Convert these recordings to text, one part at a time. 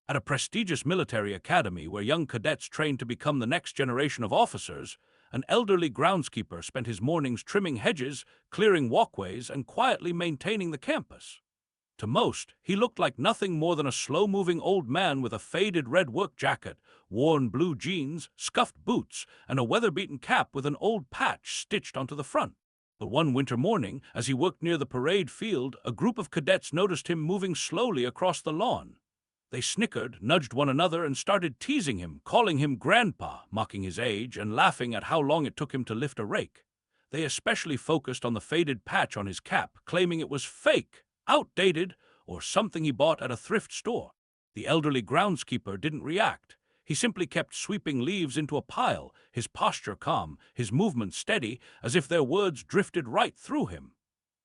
At a prestigious military academy where young cadets trained to become the next generation of officers, an elderly groundskeeper spent his mornings trimming hedges, clearing walkways, and quietly maintaining the campus. To most, he looked like nothing more than a slow-moving old man with a faded red work jacket, worn blue jeans, scuffed boots, and a weather-beaten cap with an old patch stitched onto the front. But one winter morning, as he worked near the parade field, a group of cadets noticed him moving slowly across the lawn. They snickered, nudged one another, and started teasing him, calling him Grandpa, mocking his age, and laughing at how long it took him to lift a rake. They especially focused on the faded patch on his cap, claiming it was fake, outdated, or something he bought at a thrift store. The elderly groundskeeper didn't react. He simply kept sweeping leaves into a pile, his posture calm, his movements steady, as if their words drifted right through him.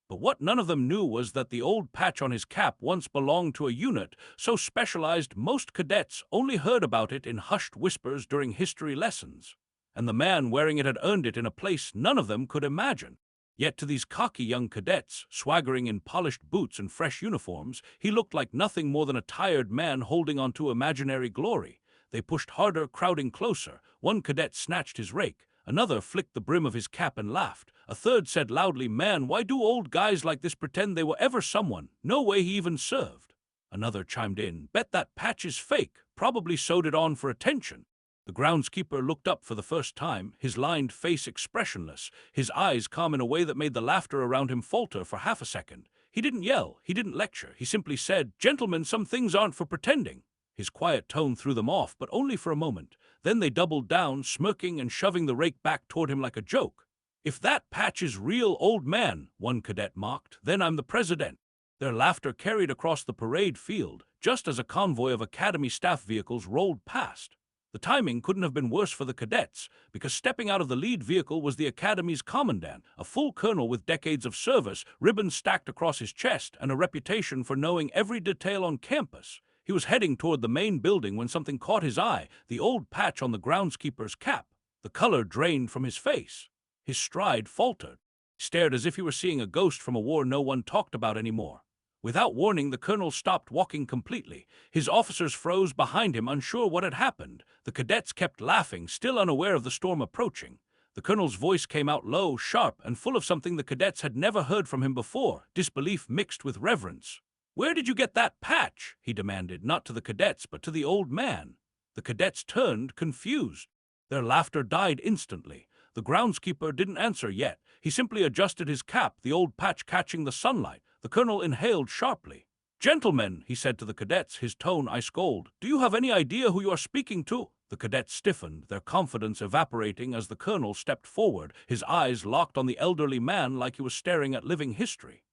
But what none of them knew was that the old patch on his cap once belonged to a unit so specialized most cadets only heard about it in hushed whispers during history lessons. And the man wearing it had earned it in a place none of them could imagine. Yet to these cocky young cadets, swaggering in polished boots and fresh uniforms, he looked like nothing more than a tired man holding onto imaginary glory. They pushed harder, crowding closer. One cadet snatched his rake. Another flicked the brim of his cap and laughed. A third said loudly, "Man, why do old guys like this pretend they were ever someone? No way he even served." Another chimed in, "Bet that patch is fake, probably sewed it on for attention." The groundskeeper looked up for the first time, his lined face expressionless, his eyes calm in a way that made the laughter around him falter for half a second. He didn't yell, he didn't lecture, he simply said, "Gentlemen, some things aren't for pretending." His quiet tone threw them off, but only for a moment. Then they doubled down, smirking and shoving the rake back toward him like a joke. "If that patch is real, old man," one cadet mocked, "then I'm the president." Their laughter carried across the parade field, just as a convoy of academy staff vehicles rolled past. The timing couldn't have been worse for the cadets, because stepping out of the lead vehicle was the academy's commandant, a full colonel with decades of service, ribbons stacked across his chest, and a reputation for knowing every detail on campus. He was heading toward the main building when something caught his eye, the old patch on the groundskeeper's cap. The color drained from his face. His stride faltered. He stared as if he were seeing a ghost from a war no one talked about anymore. Without warning, the colonel stopped walking completely. His officers froze behind him, unsure what had happened. The cadets kept laughing, still unaware of the storm approaching. The colonel's voice came out low, sharp, and full of something the cadets had never heard from him before, disbelief mixed with reverence. "Where did you get that patch?" he demanded, not to the cadets, but to the old man. The cadets turned, confused. Their laughter died instantly. The groundskeeper didn't answer yet. He simply adjusted his cap, the old patch catching the sunlight. The colonel inhaled sharply. "Gentlemen," he said to the cadets, his tone ice-cold, "do you have any idea who you are speaking to?" The cadets stiffened, their confidence evaporating as the colonel stepped forward, his eyes locked on the elderly man like he was staring at living history.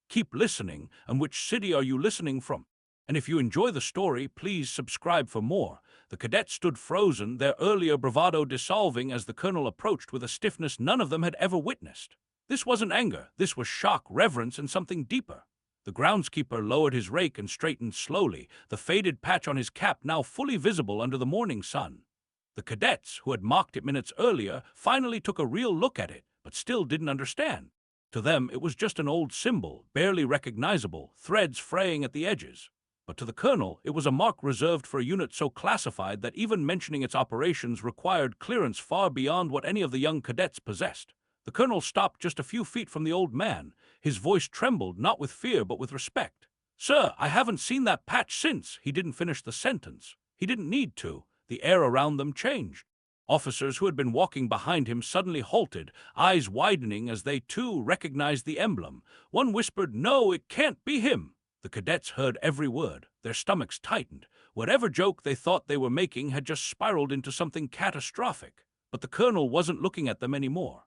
"Keep listening, and which city are you listening from? And if you enjoy the story, please subscribe for more." The cadets stood frozen, their earlier bravado dissolving as the colonel approached with a stiffness none of them had ever witnessed. This wasn't anger, this was shock, reverence, and something deeper. The groundskeeper lowered his rake and straightened slowly, the faded patch on his cap now fully visible under the morning sun. The cadets, who had mocked it minutes earlier, finally took a real look at it, but still didn't understand. To them, it was just an old symbol, barely recognizable, threads fraying at the edges. But to the colonel, it was a mark reserved for a unit so classified that even mentioning its operations required clearance far beyond what any of the young cadets possessed. The colonel stopped just a few feet from the old man. His voice trembled, not with fear but with respect. "Sir, I haven't seen that patch since." He didn't finish the sentence. He didn't need to. The air around them changed. Officers who had been walking behind him suddenly halted, eyes widening as they too recognized the emblem. One whispered, "No, it can't be him." The cadets heard every word. Their stomachs tightened. Whatever joke they thought they were making had just spiraled into something catastrophic. But the colonel wasn't looking at them anymore.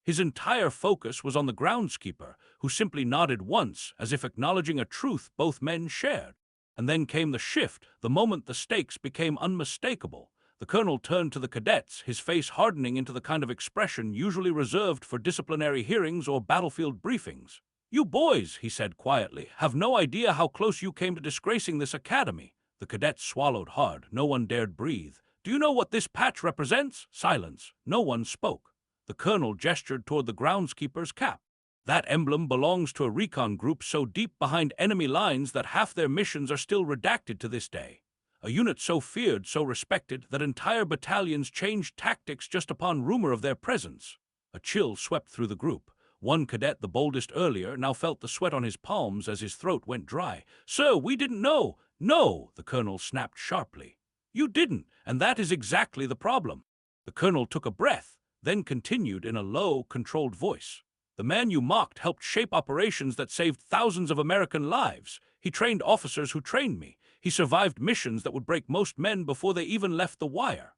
His entire focus was on the groundskeeper, who simply nodded once, as if acknowledging a truth both men shared. And then came the shift, the moment the stakes became unmistakable. The colonel turned to the cadets, his face hardening into the kind of expression usually reserved for disciplinary hearings or battlefield briefings. "You boys," he said quietly, "have no idea how close you came to disgracing this academy." The cadets swallowed hard. No one dared breathe. "Do you know what this patch represents?" Silence. No one spoke. The colonel gestured toward the groundskeeper's cap. "That emblem belongs to a recon group so deep behind enemy lines that half their missions are still redacted to this day. A unit so feared, so respected, that entire battalions changed tactics just upon rumor of their presence. A chill swept through the group. One cadet, the boldest earlier, now felt the sweat on his palms as his throat went dry. "Sir, we didn't know." "No," the colonel snapped sharply. "You didn't, and that is exactly the problem." The colonel took a breath, then continued in a low, controlled voice. "The man you mocked helped shape operations that saved thousands of American lives. He trained officers who trained me. He survived missions that would break most men before they even left the wire."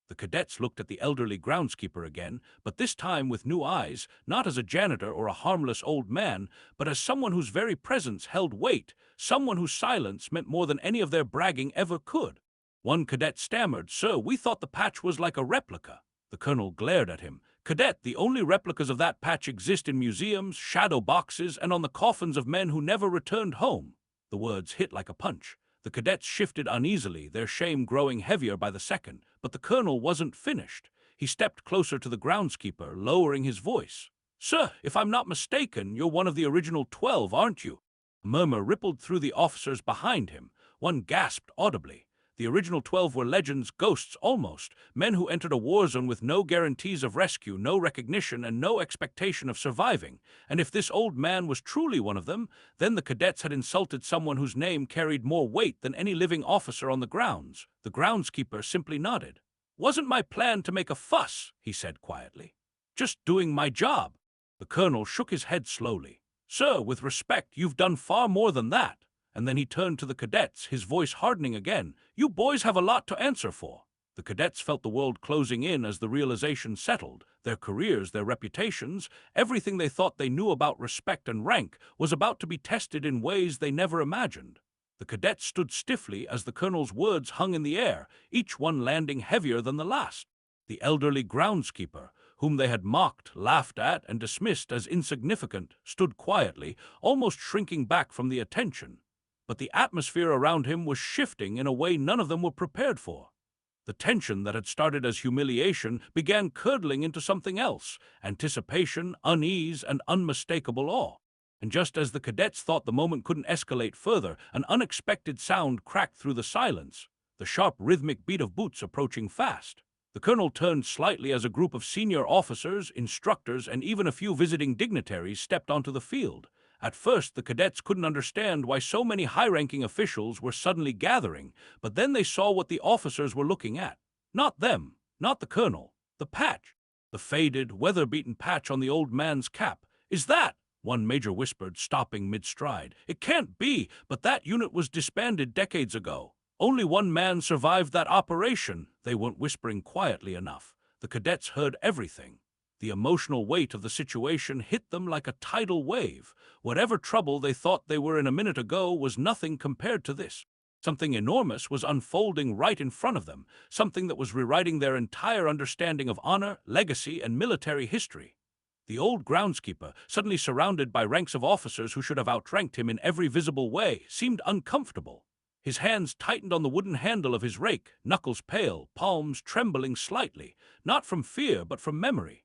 The cadets looked at the elderly groundskeeper again, but this time with new eyes, not as a janitor or a harmless old man, but as someone whose very presence held weight, someone whose silence meant more than any of their bragging ever could. One cadet stammered, "Sir, we thought the patch was like a replica." The colonel glared at him. "Cadet, the only replicas of that patch exist in museums, shadow boxes, and on the coffins of men who never returned home." The words hit like a punch. The cadets shifted uneasily, their shame growing heavier by the second, but the colonel wasn't finished. He stepped closer to the groundskeeper, lowering his voice. "Sir, if I'm not mistaken, you're one of the original 12, aren't you?" A murmur rippled through the officers behind him. One gasped audibly. The original 12 were legends, ghosts almost, men who entered a war zone with no guarantees of rescue, no recognition, and no expectation of surviving. And if this old man was truly one of them, then the cadets had insulted someone whose name carried more weight than any living officer on the grounds. The groundskeeper simply nodded. "Wasn't my plan to make a fuss," he said quietly. "Just doing my job." The colonel shook his head slowly. "Sir, with respect, you've done far more than that." And then he turned to the cadets, his voice hardening again. "You boys have a lot to answer for." The cadets felt the world closing in as the realization settled. Their careers, their reputations, everything they thought they knew about respect and rank was about to be tested in ways they never imagined. The cadets stood stiffly as the colonel's words hung in the air, each one landing heavier than the last. The elderly groundskeeper, whom they had mocked, laughed at, and dismissed as insignificant, stood quietly, almost shrinking back from the attention. But the atmosphere around him was shifting in a way none of them were prepared for. The tension that had started as humiliation began curdling into something else, anticipation, unease, and unmistakable awe. And just as the cadets thought the moment couldn't escalate further, an unexpected sound cracked through the silence, the sharp rhythmic beat of boots approaching fast. The colonel turned slightly as a group of senior officers, instructors, and even a few visiting dignitaries stepped onto the field. At first, the cadets couldn't understand why so many high-ranking officials were suddenly gathering, but then they saw what the officers were looking at. Not them, not the colonel, the patch. The faded, weather-beaten patch on the old man's cap. "Is that?" one major whispered, stopping mid-stride. "It can't be, but that unit was disbanded decades ago. Only one man survived that operation." They weren't whispering quietly enough. The cadets heard everything. The emotional weight of the situation hit them like a tidal wave. Whatever trouble they thought they were in a minute ago was nothing compared to this. Something enormous was unfolding right in front of them, something that was rewriting their entire understanding of honor, legacy, and military history. The old groundskeeper, suddenly surrounded by ranks of officers who should have outranked him in every visible way, seemed uncomfortable. His hands tightened on the wooden handle of his rake, knuckles pale, palms trembling slightly, not from fear but from memory.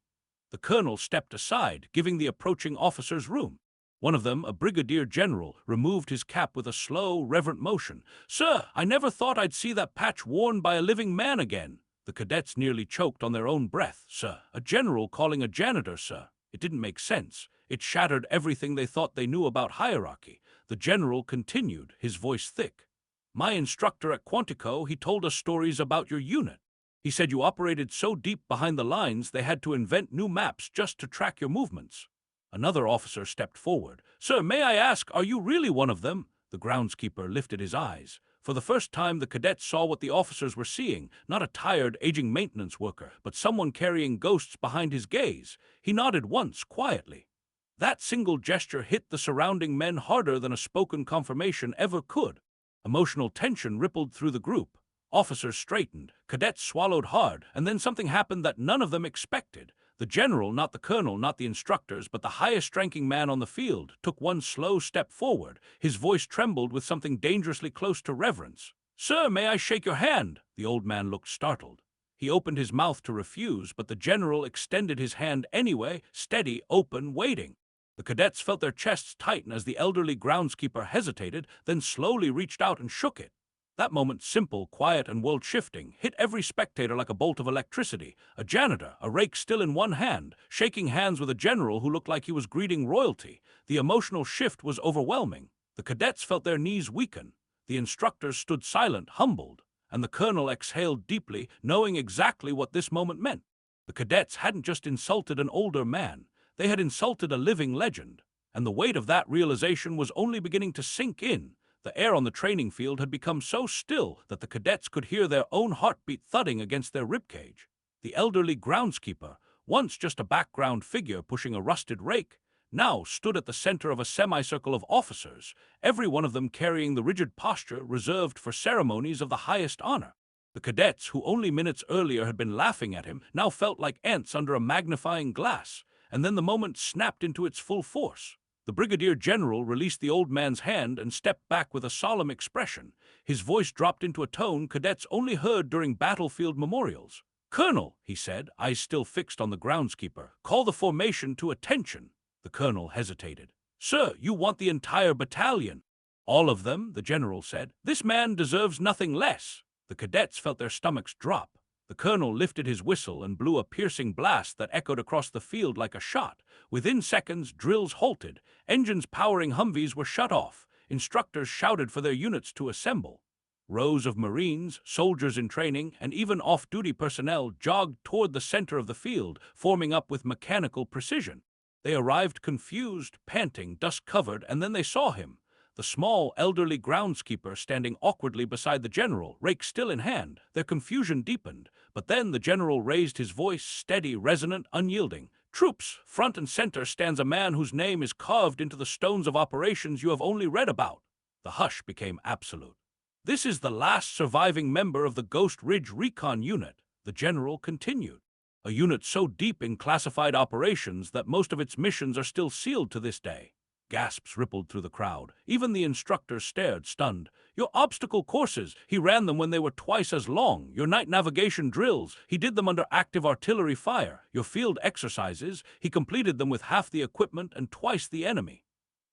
The colonel stepped aside, giving the approaching officers room. One of them, a brigadier general, removed his cap with a slow, reverent motion. "Sir, I never thought I'd see that patch worn by a living man again." The cadets nearly choked on their own breath. "Sir, a general calling a janitor, sir." It didn't make sense. It shattered everything they thought they knew about hierarchy. The general continued, his voice thick. "My instructor at Quantico, he told us stories about your unit. He said you operated so deep behind the lines they had to invent new maps just to track your movements." Another officer stepped forward. "Sir, may I ask, are you really one of them?" The groundskeeper lifted his eyes. For the first time, the cadets saw what the officers were seeing, not a tired, aging maintenance worker, but someone carrying ghosts behind his gaze. He nodded once, quietly. That single gesture hit the surrounding men harder than a spoken confirmation ever could. Emotional tension rippled through the group. Officers straightened, cadets swallowed hard, and then something happened that none of them expected. The general, not the colonel, not the instructors, but the highest-ranking man on the field, took one slow step forward. His voice trembled with something dangerously close to reverence. "Sir, may I shake your hand?" The old man looked startled. He opened his mouth to refuse, but the general extended his hand anyway, steady, open, waiting. The cadets felt their chests tighten as the elderly groundskeeper hesitated, then slowly reached out and shook it. That moment, simple, quiet, and world-shifting, hit every spectator like a bolt of electricity. A janitor, a rake still in one hand, shaking hands with a general who looked like he was greeting royalty. The emotional shift was overwhelming. The cadets felt their knees weaken. The instructors stood silent, humbled, and the colonel exhaled deeply, knowing exactly what this moment meant. The cadets hadn't just insulted an older man, they had insulted a living legend, and the weight of that realization was only beginning to sink in. The air on the training field had become so still that the cadets could hear their own heartbeat thudding against their ribcage. The elderly groundskeeper, once just a background figure pushing a rusted rake, now stood at the center of a semicircle of officers, every one of them carrying the rigid posture reserved for ceremonies of the highest honor. The cadets, who only minutes earlier had been laughing at him, now felt like ants under a magnifying glass, and then the moment snapped into its full force. The brigadier general released the old man's hand and stepped back with a solemn expression. His voice dropped into a tone cadets only heard during battlefield memorials. "Colonel," he said, eyes still fixed on the groundskeeper, "call the formation to attention." The colonel hesitated. "Sir, you want the entire battalion." "All of them," the general said. "This man deserves nothing less." The cadets felt their stomachs drop. The colonel lifted his whistle and blew a piercing blast that echoed across the field like a shot. Within seconds, drills halted. Engines powering Humvees were shut off. Instructors shouted for their units to assemble. Rows of Marines, soldiers in training, and even off-duty personnel jogged toward the center of the field, forming up with mechanical precision. They arrived confused, panting, dust-covered, and then they saw him. The small, elderly groundskeeper standing awkwardly beside the general, rake still in hand. Their confusion deepened, but then the general raised his voice, steady, resonant, unyielding. "Troops, front and center stands a man whose name is carved into the stones of operations you have only read about." The hush became absolute. "This is the last surviving member of the Ghost Ridge Recon Unit," the general continued. "A unit so deep in classified operations that most of its missions are still sealed to this day." Gasps rippled through the crowd. Even the instructors stared, stunned. "Your obstacle courses, he ran them when they were twice as long. Your night navigation drills, he did them under active artillery fire. Your field exercises, he completed them with half the equipment and twice the enemy."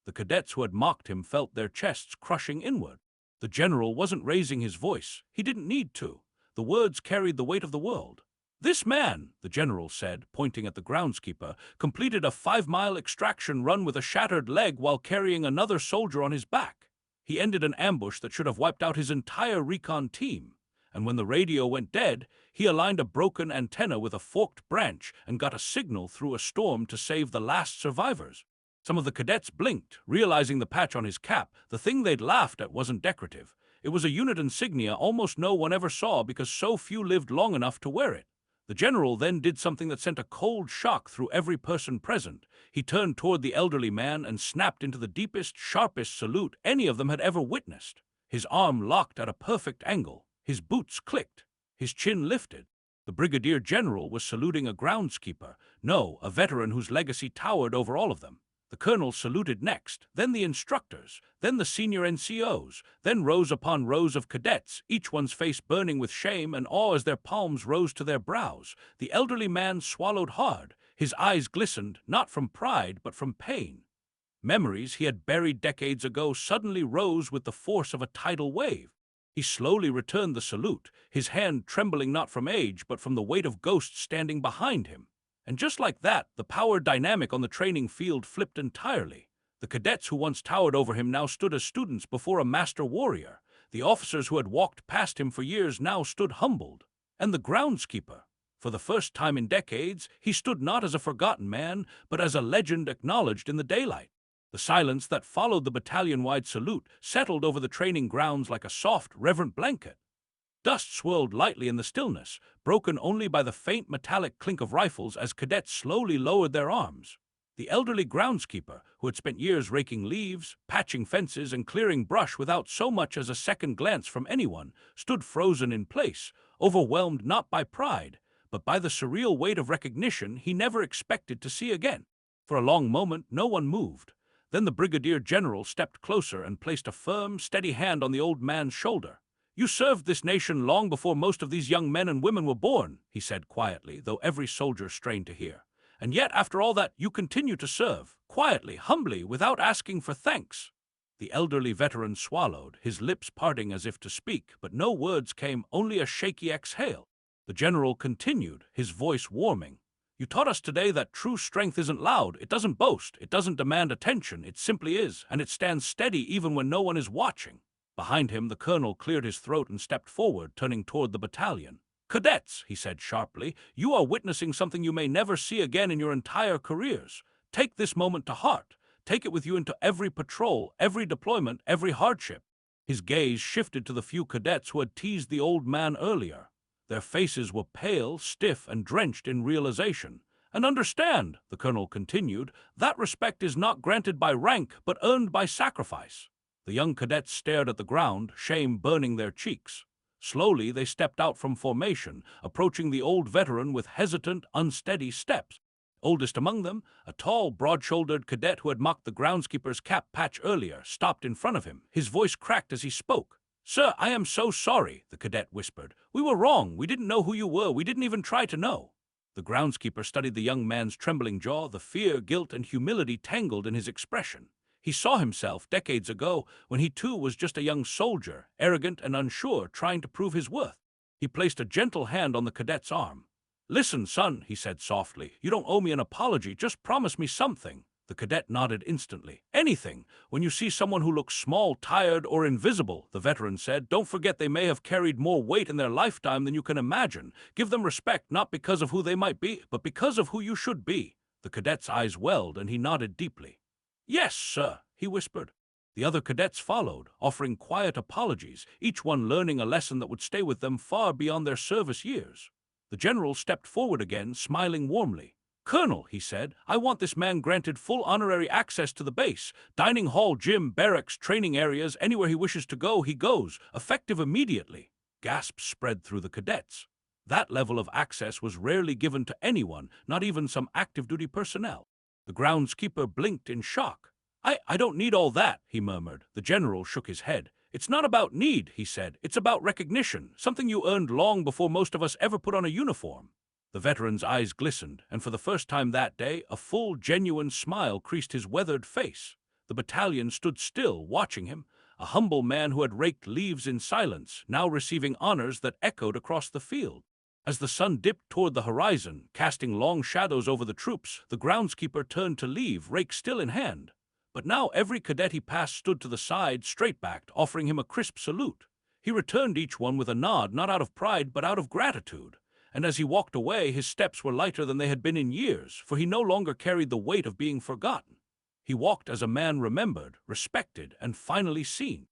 The cadets who had mocked him felt their chests crushing inward. The general wasn't raising his voice. He didn't need to. The words carried the weight of the world. "This man," the general said, pointing at the groundskeeper, "completed a 5-mile extraction run with a shattered leg while carrying another soldier on his back. He ended an ambush that should have wiped out his entire recon team. And when the radio went dead, he aligned a broken antenna with a forked branch and got a signal through a storm to save the last survivors." Some of the cadets blinked, realizing the patch on his cap. The thing they'd laughed at wasn't decorative. It was a unit insignia almost no one ever saw because so few lived long enough to wear it. The general then did something that sent a cold shock through every person present. He turned toward the elderly man and snapped into the deepest, sharpest salute any of them had ever witnessed. His arm locked at a perfect angle. His boots clicked. His chin lifted. The brigadier general was saluting a groundskeeper. No, a veteran whose legacy towered over all of them. The colonel saluted next, then the instructors, then the senior NCOs, then rows upon rows of cadets, each one's face burning with shame and awe as their palms rose to their brows. The elderly man swallowed hard. His eyes glistened, not from pride, but from pain. Memories he had buried decades ago suddenly rose with the force of a tidal wave. He slowly returned the salute, his hand trembling not from age, but from the weight of ghosts standing behind him. And just like that, the power dynamic on the training field flipped entirely. The cadets who once towered over him now stood as students before a master warrior. The officers who had walked past him for years now stood humbled. And the groundskeeper, for the first time in decades, he stood not as a forgotten man, but as a legend acknowledged in the daylight. The silence that followed the battalion-wide salute settled over the training grounds like a soft, reverent blanket. Dust swirled lightly in the stillness, broken only by the faint metallic clink of rifles as cadets slowly lowered their arms. The elderly groundskeeper, who had spent years raking leaves, patching fences, and clearing brush without so much as a second glance from anyone, stood frozen in place, overwhelmed not by pride, but by the surreal weight of recognition he never expected to see again. For a long moment, no one moved. Then the brigadier general stepped closer and placed a firm, steady hand on the old man's shoulder. "You served this nation long before most of these young men and women were born," he said quietly, though every soldier strained to hear. "And yet, after all that, you continue to serve, quietly, humbly, without asking for thanks." The elderly veteran swallowed, his lips parting as if to speak, but no words came, only a shaky exhale. The general continued, his voice warming. You taught us today that true strength isn't loud, it doesn't boast, it doesn't demand attention, it simply is, and it stands steady even when no one is watching. Behind him, the colonel cleared his throat and stepped forward, turning toward the battalion. Cadets, he said sharply, you are witnessing something you may never see again in your entire careers. Take this moment to heart. Take it with you into every patrol, every deployment, every hardship. His gaze shifted to the few cadets who had teased the old man earlier. Their faces were pale, stiff, and drenched in realization. And understand, the colonel continued, that respect is not granted by rank, but earned by sacrifice. The young cadets stared at the ground, shame burning their cheeks. Slowly, they stepped out from formation, approaching the old veteran with hesitant, unsteady steps. Oldest among them, a tall, broad-shouldered cadet who had mocked the groundskeeper's cap patch earlier, stopped in front of him. His voice cracked as he spoke. "Sir, I am so sorry," the cadet whispered. "We were wrong. We didn't know who you were. We didn't even try to know." The groundskeeper studied the young man's trembling jaw, the fear, guilt, and humility tangled in his expression. He saw himself, decades ago, when he too was just a young soldier, arrogant and unsure, trying to prove his worth. He placed a gentle hand on the cadet's arm. "Listen, son," he said softly, "you don't owe me an apology, just promise me something." The cadet nodded instantly. "Anything. When you see someone who looks small, tired, or invisible," the veteran said, "don't forget they may have carried more weight in their lifetime than you can imagine. Give them respect not because of who they might be, but because of who you should be." The cadet's eyes welled, and he nodded deeply. "Yes, sir," he whispered. The other cadets followed, offering quiet apologies, each one learning a lesson that would stay with them far beyond their service years. The general stepped forward again, smiling warmly. "Colonel," he said, "I want this man granted full honorary access to the base. Dining hall, gym, barracks, training areas, anywhere he wishes to go, he goes, effective immediately." Gasps spread through the cadets. That level of access was rarely given to anyone, not even some active duty personnel. The groundskeeper blinked in shock. I don't need all that," he murmured. The general shook his head. "It's not about need," he said. "It's about recognition, something you earned long before most of us ever put on a uniform." The veteran's eyes glistened, and for the first time that day, a full, genuine smile creased his weathered face. The battalion stood still, watching him, a humble man who had raked leaves in silence, now receiving honors that echoed across the field. As the sun dipped toward the horizon, casting long shadows over the troops, the groundskeeper turned to leave, rake still in hand. But now every cadet he passed stood to the side, straight-backed, offering him a crisp salute. He returned each one with a nod, not out of pride, but out of gratitude. And as he walked away, his steps were lighter than they had been in years, for he no longer carried the weight of being forgotten. He walked as a man remembered, respected, and finally seen.